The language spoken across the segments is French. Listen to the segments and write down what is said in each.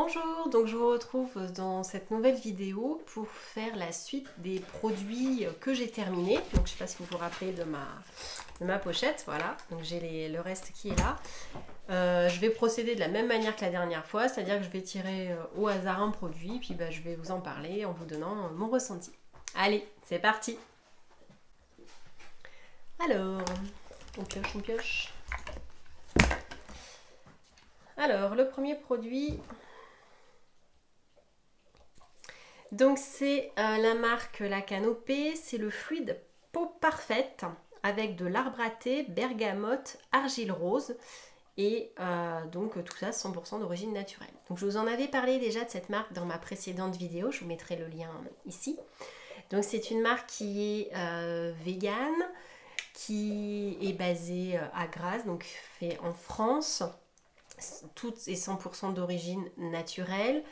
Bonjour, donc je vous retrouve dans cette nouvelle vidéo pour faire la suite des produits que j'ai terminés. Donc je ne sais pas si vous vous rappelez de ma pochette, voilà, donc j'ai le reste qui est là. Je vais procéder de la même manière que la dernière fois, c'est-à-dire que je vais tirer au hasard un produit, puis je vais vous en parler en vous donnant mon ressenti. Allez, c'est parti! Alors, on pioche, on pioche. Alors, le premier produit... Donc c'est la marque La Canopée, c'est le fluide peau parfaite avec de l'arbre à thé, bergamote, argile rose et donc tout ça 100% d'origine naturelle. Donc je vous en avais parlé déjà de cette marque dans ma précédente vidéo, je vous mettrai le lien ici. Donc c'est une marque qui est végane, qui est basée à Grasse, donc fait en France. Tout est 100% d'origine naturelle.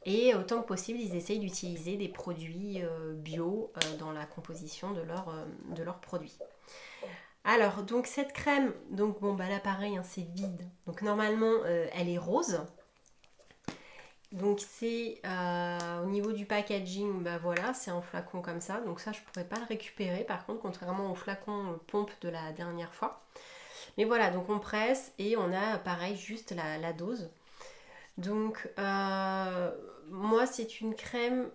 Et autant que possible, ils essayent d'utiliser des produits bio dans la composition de leurs produits. Alors, donc cette crème, donc bon, là pareil, hein, c'est vide. Donc normalement, elle est rose. Donc c'est au niveau du packaging, voilà, c'est un flacon comme ça. Donc ça, je ne pourrais pas le récupérer. Par contre, contrairement au flacon pompe de la dernière fois. Mais voilà, donc on presse et on a pareil, juste la dose. Donc moi c'est une crème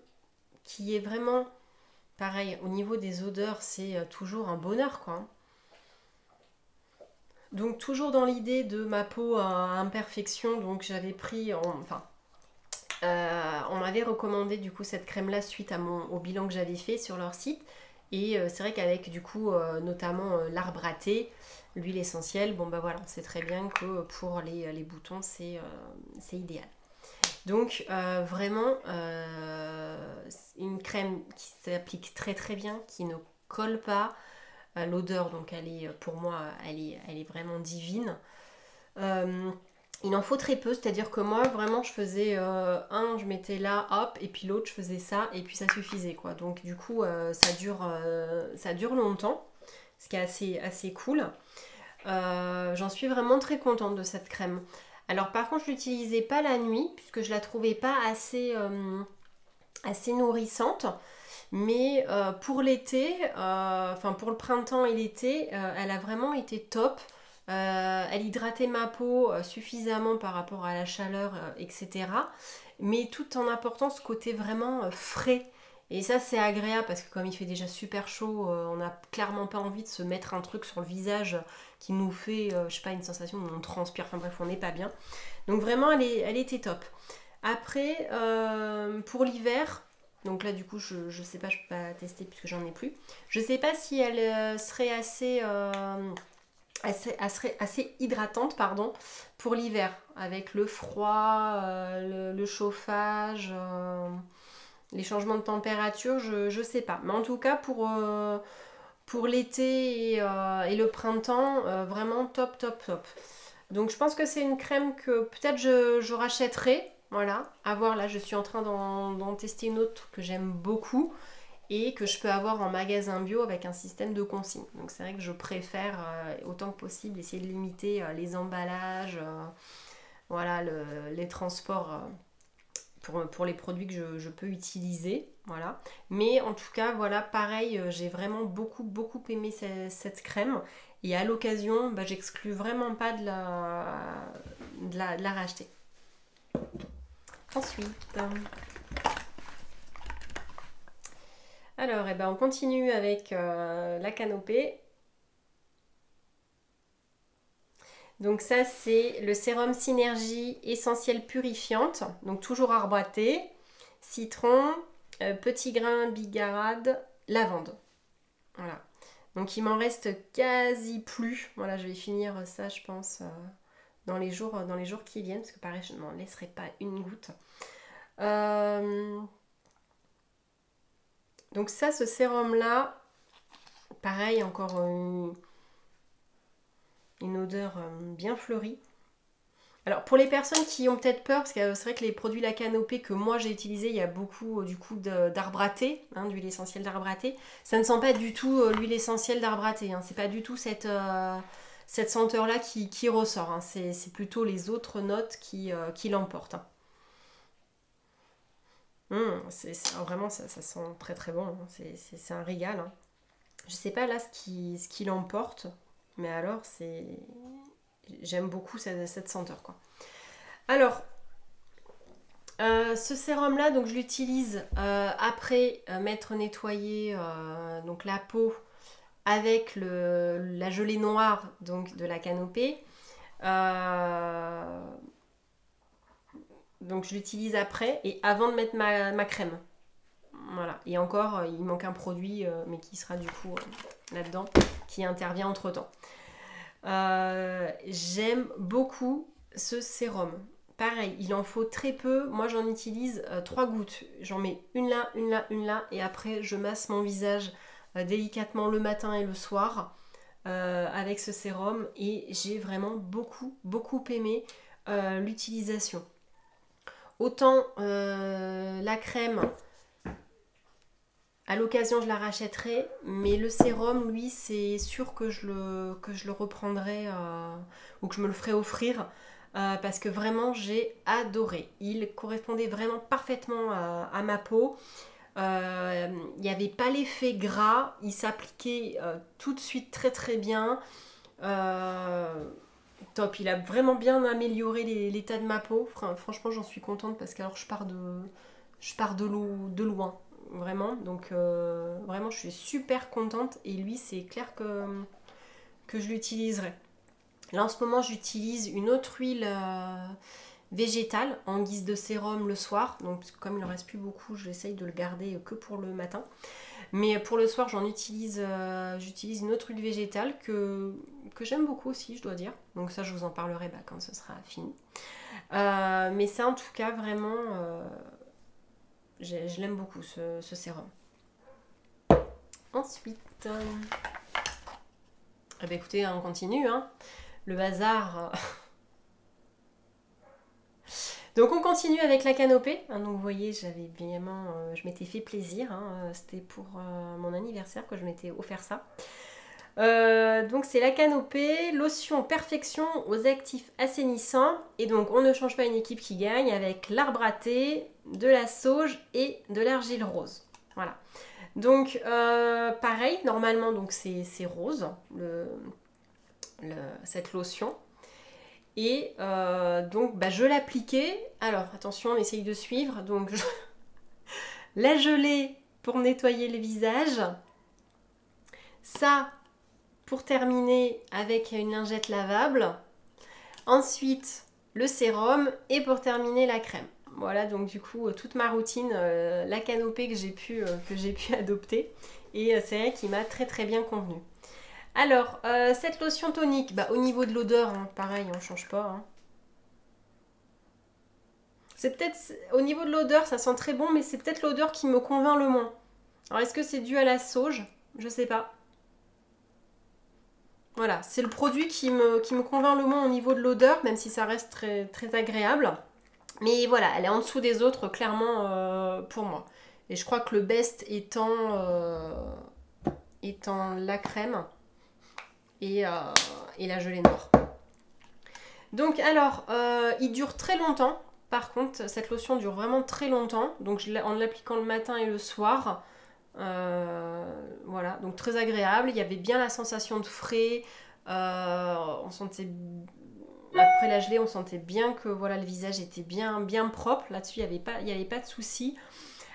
qui est vraiment pareil au niveau des odeurs, c'est toujours un bonheur quoi. Donc toujours dans l'idée de ma peau à imperfection, donc j'avais pris on m'avait recommandé du coup cette crème là suite au bilan que j'avais fait sur leur site. Et c'est vrai qu'avec du coup notamment l'arbre à thé, l'huile essentielle, voilà, on sait très bien que pour les boutons c'est idéal. Donc vraiment une crème qui s'applique très très bien, qui ne colle pas. L'odeur donc elle est pour moi elle est vraiment divine. Il en faut très peu, c'est-à-dire que moi vraiment je faisais je mettais là hop et puis l'autre je faisais ça et puis ça suffisait quoi. Donc du coup ça dure longtemps, ce qui est assez cool. J'en suis vraiment très contente de cette crème. Alors par contre je l'utilisais pas la nuit puisque je la trouvais pas assez nourrissante. Mais pour l'été, pour le printemps et l'été, elle a vraiment été top. Elle hydratait ma peau suffisamment par rapport à la chaleur, etc. Mais tout en apportant ce côté vraiment frais. Et ça c'est agréable parce que comme il fait déjà super chaud, on n'a clairement pas envie de se mettre un truc sur le visage qui nous fait, je sais pas, une sensation où on transpire, enfin bref, on n'est pas bien. Donc vraiment elle était top. Après, pour l'hiver, donc là du coup je sais pas, je peux pas tester puisque j'en ai plus. Je sais pas si elle serait assez hydratante pardon, pour l'hiver, avec le froid, le chauffage, les changements de température, je sais pas. Mais en tout cas pour l'été et le printemps, vraiment top top top. Donc je pense que c'est une crème que peut-être je rachèterai. Voilà, à voir, là je suis en train d'en tester une autre que j'aime beaucoup et que je peux avoir en magasin bio avec un système de consigne. Donc c'est vrai que je préfère autant que possible essayer de limiter les emballages, voilà, les transports pour les produits que je peux utiliser. Voilà. Mais en tout cas, voilà, pareil, j'ai vraiment beaucoup aimé cette crème. Et à l'occasion, j'exclus vraiment pas de la racheter. Ensuite, alors, on continue avec la Canopée. Donc ça, c'est le sérum Synergie essentielle purifiante. Donc toujours arbre à thé, citron, petit grain bigarade, lavande. Voilà. Donc il m'en reste quasi plus. Voilà, je vais finir ça, je pense, dans les jours qui viennent, parce que pareil, je ne m'en laisserai pas une goutte. Donc ça, ce sérum-là, pareil, encore une odeur bien fleurie. Alors pour les personnes qui ont peut-être peur, parce que c'est vrai que les produits La Canopée que moi j'ai utilisés, il y a beaucoup du coup d'arbre à thé, d'huile essentielle d'arbre à thé. Ça ne sent pas du tout l'huile essentielle d'arbre à thé, c'est pas du tout cette senteur là qui ressort, c'est plutôt les autres notes qui l'emportent. Vraiment, ça sent très très bon. Hein. C'est un régal. Hein. Je sais pas là ce qui l'emporte, mais alors j'aime beaucoup cette senteur quoi. Alors, ce sérum là, donc je l'utilise après m'être nettoyé donc la peau avec la gelée noire donc de la canopée. Donc je l'utilise après et avant de mettre ma crème. Voilà. Et encore, il manque un produit, mais qui sera du coup là-dedans, qui intervient entre temps. J'aime beaucoup ce sérum. Pareil, il en faut très peu. Moi, j'en utilise 3 gouttes. J'en mets une là, une là, une là. Et après, je masse mon visage délicatement le matin et le soir avec ce sérum. Et j'ai vraiment beaucoup, beaucoup aimé l'utilisation. Autant la crème, à l'occasion je la rachèterai, mais le sérum, lui, c'est sûr que je le reprendrai ou que je me le ferai offrir parce que vraiment j'ai adoré. Il correspondait vraiment parfaitement à ma peau. Il n'y avait pas l'effet gras, il s'appliquait tout de suite très très bien. Top, il a vraiment bien amélioré l'état de ma peau. Franchement, j'en suis contente parce que alors je pars de loin, vraiment. Donc vraiment, je suis super contente et lui, c'est clair que je l'utiliserai. Là, en ce moment, j'utilise une autre huile végétale en guise de sérum le soir. Donc comme il ne reste plus beaucoup, j'essaye de le garder que pour le matin. Mais pour le soir, j'utilise une autre huile végétale que j'aime beaucoup aussi, je dois dire. Donc ça, je vous en parlerai quand ce sera fini. Mais ça, en tout cas, vraiment, je l'aime beaucoup, ce sérum. Ensuite, écoutez, on continue. Hein. Le bazar... Donc on continue avec la canopée. Hein, donc vous voyez, je m'étais fait plaisir. Hein, c'était pour mon anniversaire que je m'étais offert ça. Donc c'est la canopée, lotion perfection aux actifs assainissants. Et donc on ne change pas une équipe qui gagne avec l'arbre à thé, de la sauge et de l'argile rose. Voilà. Donc pareil, normalement donc c'est rose cette lotion. Et donc je l'appliquais. Alors attention, on essaye de suivre. Donc la gelée pour nettoyer le visage. Ça pour terminer avec une lingette lavable. Ensuite le sérum et pour terminer la crème. Voilà donc du coup toute ma routine, la canopée que j'ai pu adopter. Et c'est vrai qu'il m'a très très bien convenu. Alors, cette lotion tonique, au niveau de l'odeur, hein, pareil, on ne change pas. Hein. C'est peut-être, au niveau de l'odeur, ça sent très bon, mais c'est peut-être l'odeur qui me convainc le moins. Alors, est-ce que c'est dû à la sauge? Je sais pas. Voilà, c'est le produit qui me convainc le moins au niveau de l'odeur, même si ça reste très, très agréable. Mais voilà, elle est en dessous des autres, clairement, pour moi. Et je crois que le best étant la crème. Et la gelée noire. Donc alors, il dure très longtemps. Par contre, cette lotion dure vraiment très longtemps. Donc en l'appliquant le matin et le soir. Voilà, donc très agréable. Il y avait bien la sensation de frais. On sentait... Après la gelée, on sentait bien que voilà, le visage était bien, bien propre. Là-dessus, il n'y avait pas de souci.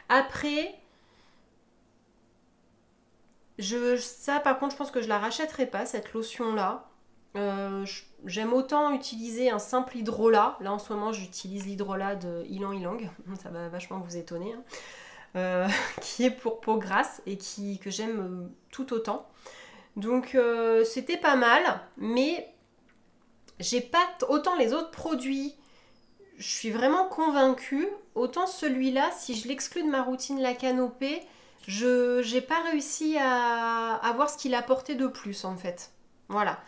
Après... Ça par contre je pense que je la rachèterai pas cette lotion là. J'aime autant utiliser un simple hydrolat. Là en ce moment j'utilise l'hydrolat de Ylang Ylang. Ça va vachement vous étonner. Hein. Qui est pour peau grasse et que j'aime tout autant. Donc c'était pas mal. Mais j'ai pas autant les autres produits. Je suis vraiment convaincue. Autant celui-là, si je l'exclus de ma routine la canopée, je n'ai pas réussi à voir ce qu'il apportait de plus en fait. Voilà.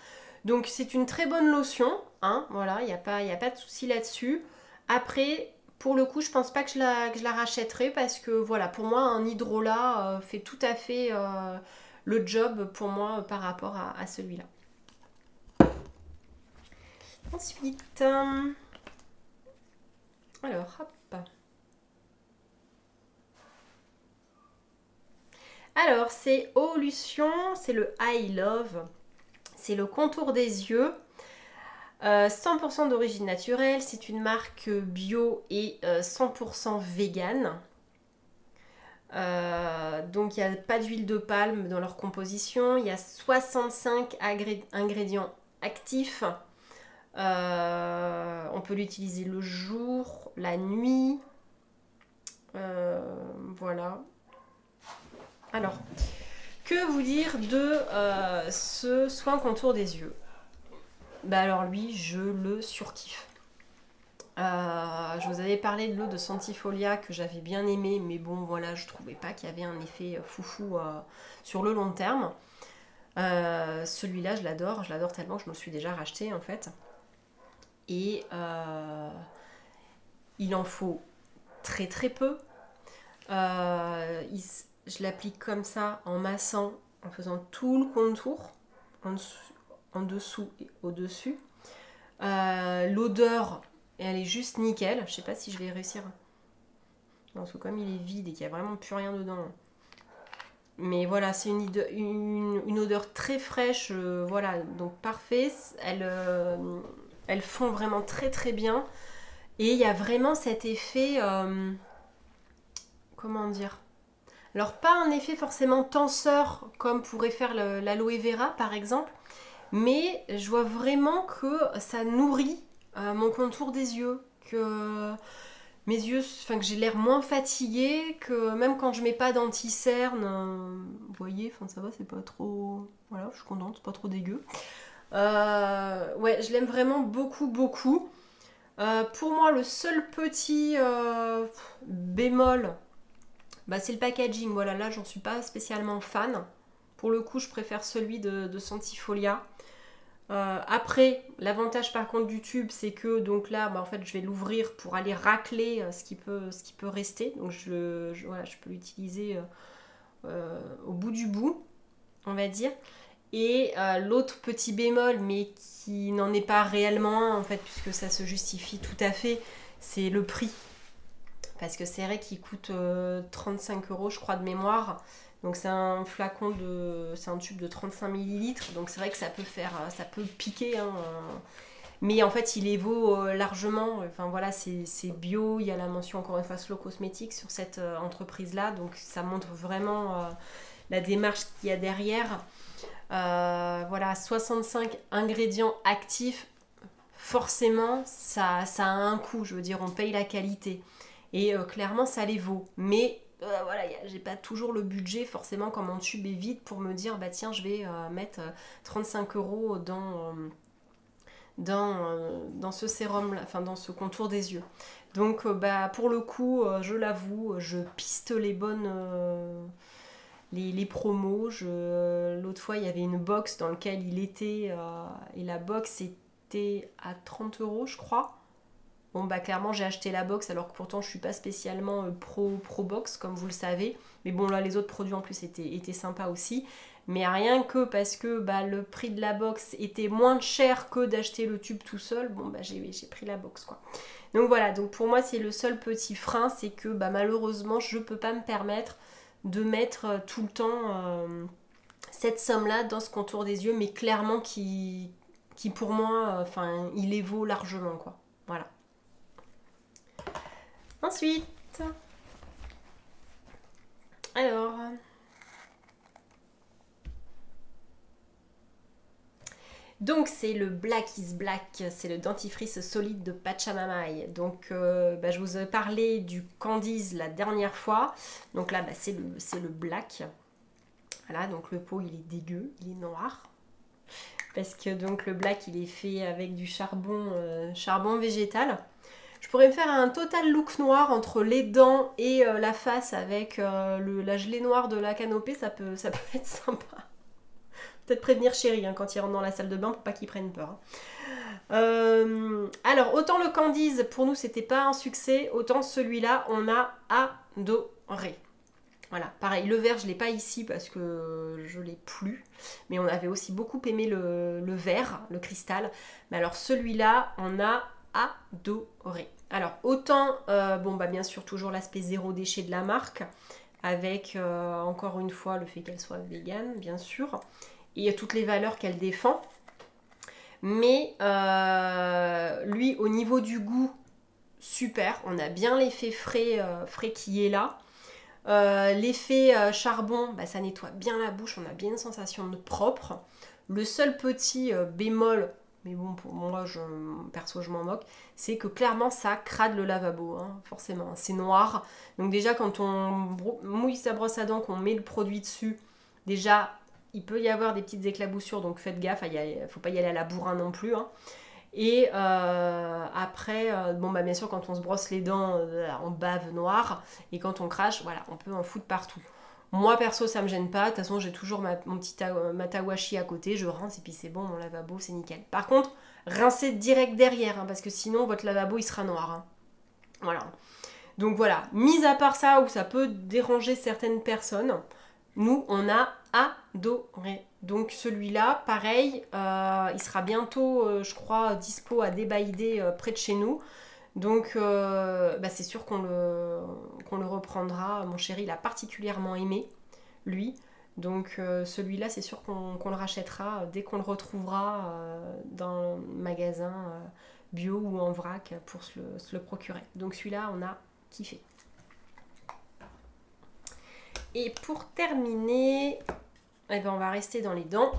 Donc c'est une très bonne lotion. Hein, voilà, il n'y a pas de souci là-dessus. Après, pour le coup, je pense pas que je la rachèterai parce que voilà, pour moi, un hydrolat fait tout à fait le job pour moi par rapport à celui-là. Ensuite, alors hop. Alors, c'est Eau-Lution, c'est le I Love. C'est le contour des yeux. 100% d'origine naturelle. C'est une marque bio et 100% vegan. Donc, il n'y a pas d'huile de palme dans leur composition. Il y a 65 ingrédients actifs. On peut l'utiliser le jour, la nuit. Voilà. Alors, que vous dire de ce soin contour des yeux? Bah alors lui, je le surkiffe. Je vous avais parlé de l'eau de Santifolia que j'avais bien aimé, mais bon voilà, je trouvais pas qu'il y avait un effet foufou sur le long terme. Celui-là, je l'adore tellement que je me suis déjà racheté en fait. Et il en faut très très peu. Je l'applique comme ça en massant, en faisant tout le contour, en dessous et au-dessus. L'odeur, elle est juste nickel. Je sais pas si je vais réussir. Non, parce que comme il est vide et qu'il n'y a vraiment plus rien dedans. Mais voilà, c'est une odeur très fraîche. Voilà, donc parfait. Elles font vraiment très très bien. Et il y a vraiment cet effet... comment dire? Alors pas un effet forcément tenseur comme pourrait faire l'aloe vera par exemple, mais je vois vraiment que ça nourrit mon contour des yeux, que mes yeux, enfin que j'ai l'air moins fatiguée, que même quand je mets pas d'anti-cerne, vous voyez, enfin ça va, c'est pas trop, voilà, je suis contente, c'est pas trop dégueu. Ouais, je l'aime vraiment beaucoup beaucoup. Pour moi, le seul petit bémol, bah, c'est le packaging. Voilà, là, j'en suis pas spécialement fan. Pour le coup, je préfère celui de Santifolia. Après, l'avantage par contre du tube, c'est que donc là, bah, en fait, je vais l'ouvrir pour aller racler ce qui peut rester. Donc, voilà, je peux l'utiliser au bout du bout, on va dire. Et l'autre petit bémol, mais qui n'en est pas réellement un, en fait, puisque ça se justifie tout à fait, c'est le prix. Parce que c'est vrai qu'il coûte 35 € je crois de mémoire. Donc c'est un flacon c'est un tube de 35 ml. Donc c'est vrai que ça peut piquer. Hein. Mais en fait il les vaut largement. Enfin voilà, c'est bio. Il y a la mention encore une fois Slow Cosmetics sur cette entreprise-là. Donc ça montre vraiment la démarche qu'il y a derrière. Voilà, 65 ingrédients actifs. Forcément, ça a un coût. Je veux dire, on paye la qualité. Et clairement, ça les vaut. Mais voilà, j'ai pas toujours le budget forcément quand mon tube est vide pour me dire bah tiens, je vais mettre 35 € dans ce sérum, enfin dans ce contour des yeux. Donc bah pour le coup, je l'avoue, je piste les bonnes les promos. L'autre fois, il y avait une box dans laquelle il était et la box était à 30 € je crois. Bon bah clairement j'ai acheté la box alors que pourtant je suis pas spécialement pro box comme vous le savez. Mais bon là les autres produits en plus étaient sympas aussi. Mais rien que parce que bah, le prix de la box était moins cher que d'acheter le tube tout seul, bon bah j'ai pris la box quoi. Donc voilà, donc pour moi c'est le seul petit frein, c'est que bah, malheureusement je peux pas me permettre de mettre tout le temps cette somme là dans ce contour des yeux, mais clairement qui pour moi, enfin il les vaut largement quoi. Voilà. Ensuite, alors, donc c'est le Black is Black, c'est le dentifrice solide de Pachamamaï. Donc bah, je vous ai parlé du Candice la dernière fois. Donc là bah, c'est le Black. Voilà, donc le pot il est dégueu, il est noir. Parce que donc le Black il est fait avec du charbon végétal. Je pourrais me faire un total look noir entre les dents et la face avec la gelée noire de la canopée, ça peut être sympa. Peut-être prévenir chéri hein, quand il rentre dans la salle de bain pour pas qu'il prenne peur. Alors, autant le Candice, pour nous, c'était pas un succès, autant celui-là, on a adoré. Voilà, pareil, le vert, je l'ai pas ici parce que je l'ai plus. Mais on avait aussi beaucoup aimé le vert, le cristal. Mais alors celui-là, on a adoré. Alors autant, bon bah bien sûr toujours l'aspect zéro déchet de la marque, avec encore une fois le fait qu'elle soit végane, bien sûr, et toutes les valeurs qu'elle défend. Mais lui, au niveau du goût, super, on a bien l'effet frais, frais qui est là. L'effet charbon, bah, ça nettoie bien la bouche, on a bien une sensation de propre. Le seul petit bémol, mais bon, pour moi, perso, je m'en moque, c'est que clairement, ça crade le lavabo, hein, forcément. C'est noir. Donc déjà, quand on mouille sa brosse à dents, qu'on met le produit dessus, déjà, il peut y avoir des petites éclaboussures, donc faites gaffe, il ne faut pas y aller à la bourrin non plus. Hein. Et après, bon bah bien sûr quand on se brosse les dents, on bave noir. Et quand on crache, voilà, on peut en foutre partout. Moi perso ça me gêne pas, de toute façon j'ai toujours mon petit matawashi à côté, je rince et puis c'est bon, mon lavabo c'est nickel. Par contre, rincez direct derrière, hein, parce que sinon votre lavabo il sera noir. Hein. Voilà. Donc voilà, mis à part ça où ça peut déranger certaines personnes, nous on a adoré. Donc celui-là, pareil, il sera bientôt, je crois, dispo à Débaïdé près de chez nous. Donc bah, c'est sûr qu'on le reprendra. Mon chéri l'a particulièrement aimé, lui. Donc celui-là, c'est sûr qu'on le rachètera dès qu'on le retrouvera dans le magasin bio ou en vrac pour se le procurer. Donc celui-là, on a kiffé. Et pour terminer, eh ben on va rester dans les dents.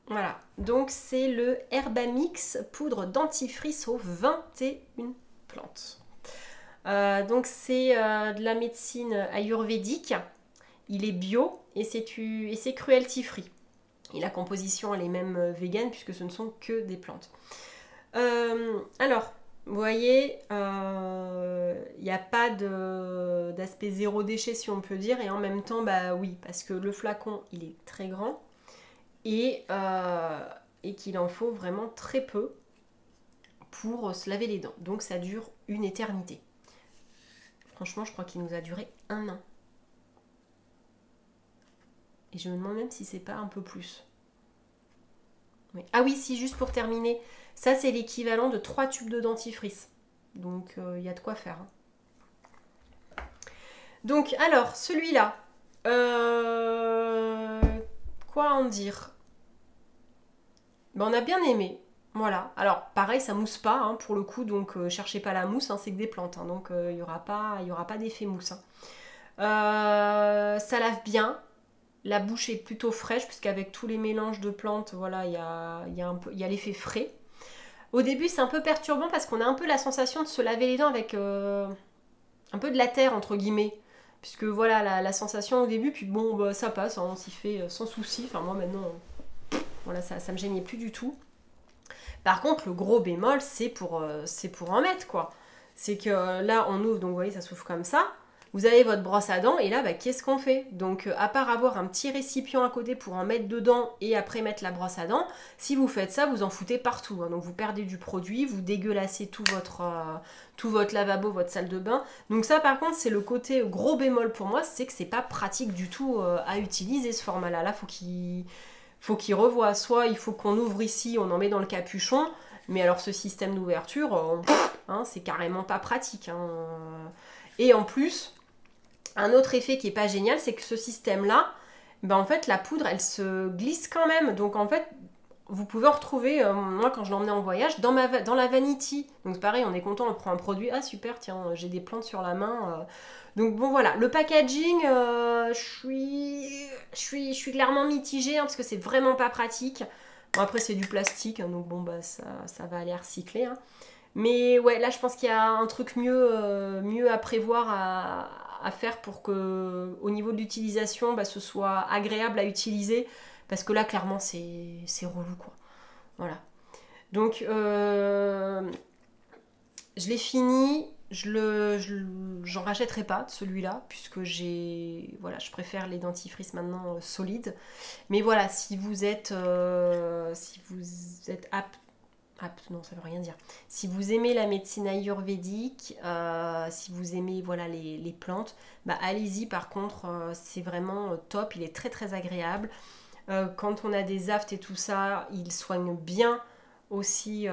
Voilà, donc c'est le Herbamix poudre dentifrice aux 21 plantes. Donc c'est de la médecine ayurvédique. Il est bio et c'est cruelty free. Et la composition elle est même végane puisque ce ne sont que des plantes. Alors, vous voyez, il n'y a pas d'aspect zéro déchet si on peut dire, et en même temps, bah oui, parce que le flacon, il est très grand, et qu'il en faut vraiment très peu pour se laver les dents. Donc ça dure une éternité. Franchement, je crois qu'il nous a duré 1 an. Et je me demande même si c'est pas un peu plus. Oui. Ah oui, si, juste pour terminer, ça c'est l'équivalent de 3 tubes de dentifrice. Donc il y a de quoi faire. Hein. Donc alors, celui-là, quoi en dire? Ben, on a bien aimé. Voilà. Alors pareil, ça mousse pas hein, pour le coup, donc cherchez pas la mousse, hein, c'est que des plantes. Hein, donc il n'y aura pas d'effet mousse. Hein. Ça lave bien. La bouche est plutôt fraîche puisqu'avec tous les mélanges de plantes, voilà, il y a l'effet frais. Au début, c'est un peu perturbant parce qu'on a un peu la sensation de se laver les dents avec un peu de la terre, entre guillemets. Puisque voilà, la sensation au début, puis bon, bah, ça passe, hein, on s'y fait sans souci. Enfin, moi maintenant, voilà, ça me gênait plus du tout. Par contre, le gros bémol, c'est pour en mettre, quoi. C'est que là, on ouvre, donc vous voyez, ça s'ouvre comme ça. Vous avez votre brosse à dents et là, bah, qu'est-ce qu'on fait? Donc, à part avoir un petit récipient à côté pour en mettre dedans et après mettre la brosse à dents, si vous faites ça, vous en foutez partout. Hein. Donc, vous perdez du produit, vous dégueulassez tout votre lavabo, votre salle de bain. Donc ça, par contre, c'est le côté gros bémol pour moi, c'est que c'est pas pratique du tout à utiliser ce format-là. Là, faut qu'il revoie. Soit il faut qu'on ouvre ici, on en met dans le capuchon, mais alors ce système d'ouverture, hein, c'est carrément pas pratique. Hein. Et en plus... Un autre effet qui est pas génial, c'est que ce système-là, ben en fait, la poudre, elle se glisse quand même. Donc, en fait, vous pouvez en retrouver, moi, quand je l'emmenais en voyage, dans la vanity. Donc, pareil, on est content, on prend un produit. Ah, super, tiens, j'ai des plantes sur la main. Donc, bon, voilà. Le packaging, je suis clairement mitigée, hein, parce que c'est vraiment pas pratique. Bon, après, c'est du plastique, hein, donc bon, bah, ça va aller recycler. Hein. Mais ouais, là, je pense qu'il y a un truc mieux à prévoir à faire pour que, au niveau de l'utilisation, bah, ce soit agréable à utiliser. Parce que là, clairement, c'est relou, quoi. Voilà. Donc, je l'ai fini. J'en rachèterai pas de celui-là, puisque voilà, je préfère les dentifrices maintenant solides. Mais voilà, si vous êtes apte, non, ça veut rien dire. Si vous aimez la médecine ayurvédique, si vous aimez voilà, les plantes, bah, allez-y. Par contre, c'est vraiment top. Il est très très agréable. Quand on a des aftes et tout ça, il soigne bien aussi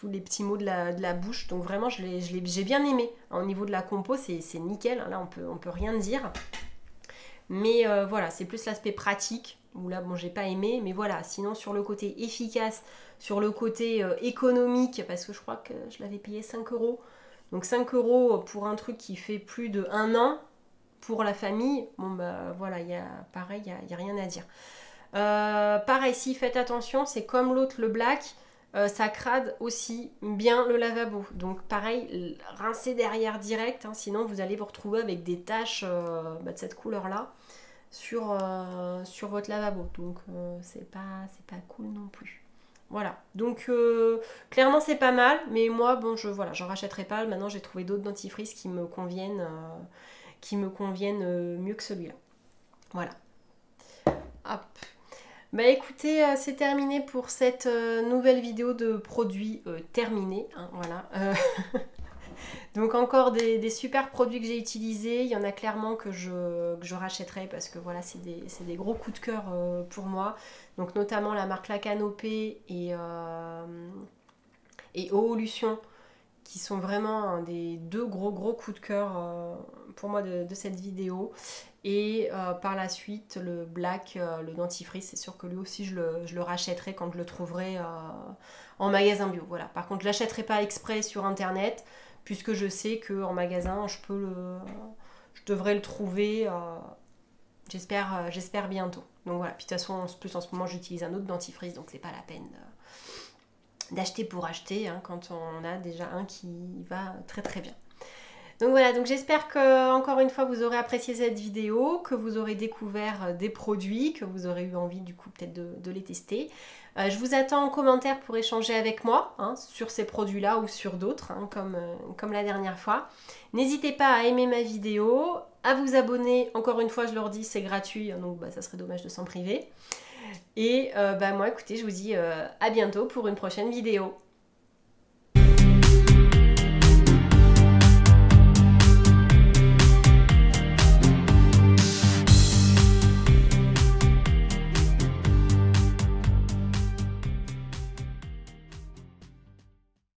tous les petits mots de la bouche. Donc vraiment, j'ai bien aimé. Au niveau de la compo, c'est nickel. Là, on peut rien dire. Mais voilà, c'est plus l'aspect pratique. Où là, bon, j'ai pas aimé. Mais voilà, sinon sur le côté efficace, sur le côté économique, parce que je crois que je l'avais payé 5 €. Donc 5 € pour un truc qui fait plus de 1 an pour la famille. Bon bah voilà, pareil, il n'y a rien à dire. Pareil, si faites attention, c'est comme l'autre, le black, ça crade aussi bien le lavabo. Donc pareil, rincez derrière direct, hein, sinon vous allez vous retrouver avec des taches de cette couleur-là sur votre lavabo. Donc c'est pas cool non plus. Voilà, donc clairement c'est pas mal, mais moi bon j'en rachèterai pas. Maintenant j'ai trouvé d'autres dentifrices qui me conviennent mieux que celui-là. Voilà. Hop. Bah écoutez, c'est terminé pour cette nouvelle vidéo de produits terminés. Hein, voilà. Donc encore des super produits que j'ai utilisés. Il y en a clairement que je rachèterai parce que voilà, c'est des gros coups de cœur pour moi. Donc notamment la marque La Canopée et Oolution, qui sont vraiment des deux gros coups de cœur pour moi de cette vidéo. Et par la suite, le black, le dentifrice, c'est sûr que lui aussi je le rachèterai quand je le trouverai en magasin bio. Voilà. Par contre, je ne l'achèterai pas exprès sur internet, puisque je sais qu'en magasin, je devrais le trouver, j'espère bientôt. Donc voilà, puis de toute façon, en ce moment, j'utilise un autre dentifrice, donc c'est pas la peine d'acheter pour acheter, hein, quand on a déjà un qui va très très bien. Donc voilà, donc j'espère que encore une fois vous aurez apprécié cette vidéo, que vous aurez découvert des produits, que vous aurez eu envie du coup peut-être de les tester. Je vous attends en commentaire pour échanger avec moi, hein, sur ces produits-là ou sur d'autres, hein, comme la dernière fois. N'hésitez pas à aimer ma vidéo, à vous abonner. Encore une fois, je leur dis, c'est gratuit, hein, donc ça serait dommage de s'en priver. Et moi, écoutez, je vous dis à bientôt pour une prochaine vidéo.